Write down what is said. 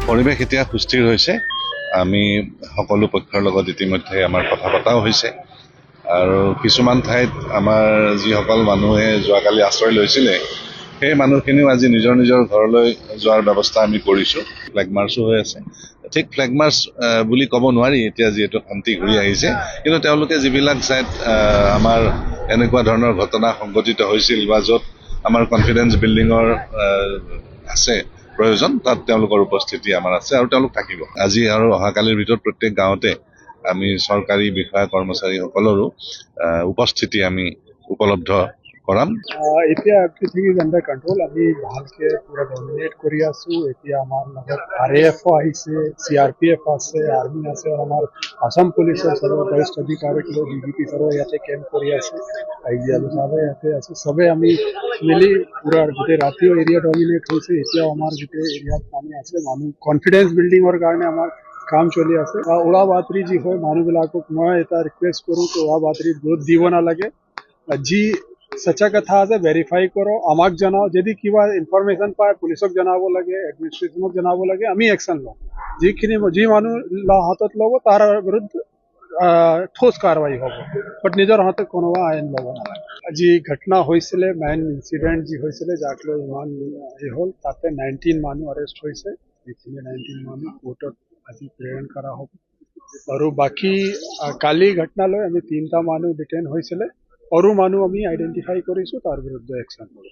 পৰিৱেশ এতিয়া সুস্থিৰ হৈছে। আমি সকলো পক্ষৰ লগত ইতিমধ্যে আমাৰ কথা পতাও হৈছে আৰু কিছুমান ঠাইত আমাৰ যিসকল মানুহে যোৱাকালি আশ্ৰয় লৈছিলে সেই মানুহখিনিও আজি নিজৰ নিজৰ ঘৰলৈ যোৱাৰ ব্যৱস্থা আমি কৰিছোঁ। ফ্লেগ মাৰ্চো হৈ আছে। ঠিক ফ্লেগ মাৰ্চ বুলি ক'ব নোৱাৰি এতিয়া, যিহেতু শান্তি ঘূৰি আহিছে, কিন্তু তেওঁলোকে যিবিলাক ঠাইত আমাৰ এনেকুৱা ধৰণৰ ঘটনা সংঘটিত হৈছিল বা য'ত আমাৰ কনফিডেন্স বিল্ডিঙৰ আছে প্ৰয়োজন, তাত তেওঁলোকৰ উপস্থিতি আমাৰ আছে আৰু তেওঁলোক থাকিব। আজি আৰু অহাকালিৰ ভিতৰত প্ৰত্যেক গাঁৱতে আমি চৰকাৰী বিষয়া কৰ্মচাৰীসকলৰো উপস্থিতি আমি উপলব্ধ কৰাম। এতিয়া এভৰিথিং ইজ আণ্ডাৰ কণ্ট্ৰল। আমি ভালকে পুৰা ডমিনেট কৰি আছো। এতিয়া আমাৰ লগত RAF আহিছে, CRPF আছে, আৰ্মি আছে, আৰু আমাৰ আসাম পুলিচৰ সব বৰিষ্ঠ অধিকাৰীক লৈ DGP সব ইয়াতে কেম্প কৰি আছে, IGL সবে ইয়াতে আছে। সবে আমি মিলি পুৰা গোটেই ৰাতিও এৰিয়া ডমিনেট হৈছে। এতিয়াও আমাৰ গোটেই এৰিয়াত মানুহ আছে। মানুহ কনফিডেন্স বিল্ডিঙৰ কাৰণে আমাৰ কাম চলি আছে। উৰা বাতৰি যি হয়, মানুহবিলাকক মই এটা ৰিকুৱেষ্ট কৰোঁ যে উৰা বাতৰিত গুৰুত্ব দিব নালাগে। যি সঁচা কথা আছে ভেৰিফাই কৰক, আমাক জনাও। যদি কিবা ইনফৰমেশ্যন পায় পুলিচক জনাব লাগে, এডমিনিষ্ট্ৰেশ্যনক জনাব লাগে, আমি একশ্যন ল'ম। যি মানুহ হাতত ল'ব তাৰ বিৰুদ্ধে ঠোস কাৰৱাই হ'ব, বাট নিজৰ হাতত কোনোবা আইন ল'ব নালাগে। যি ঘটনা হৈছিলে, মেইন ইনচিডেণ্ট যি হৈছিলে, যাক লৈ ইমান হ'ল, তাতে 19 মানুহ আৰেষ্ট হৈছে। এইখিনি 19 মানুহ কোৰ্টত আজি প্ৰেৰণ কৰা হ'ব। আৰু বাকী কালি ঘটনা লৈ আমি 3টা মানুহ ডিটেইন হৈছিলে, আৰু মানুহ আমি আইডেন্টিফাই কৰিছো, তাৰ বিৰুদ্ধে একশ্যন ল'ব।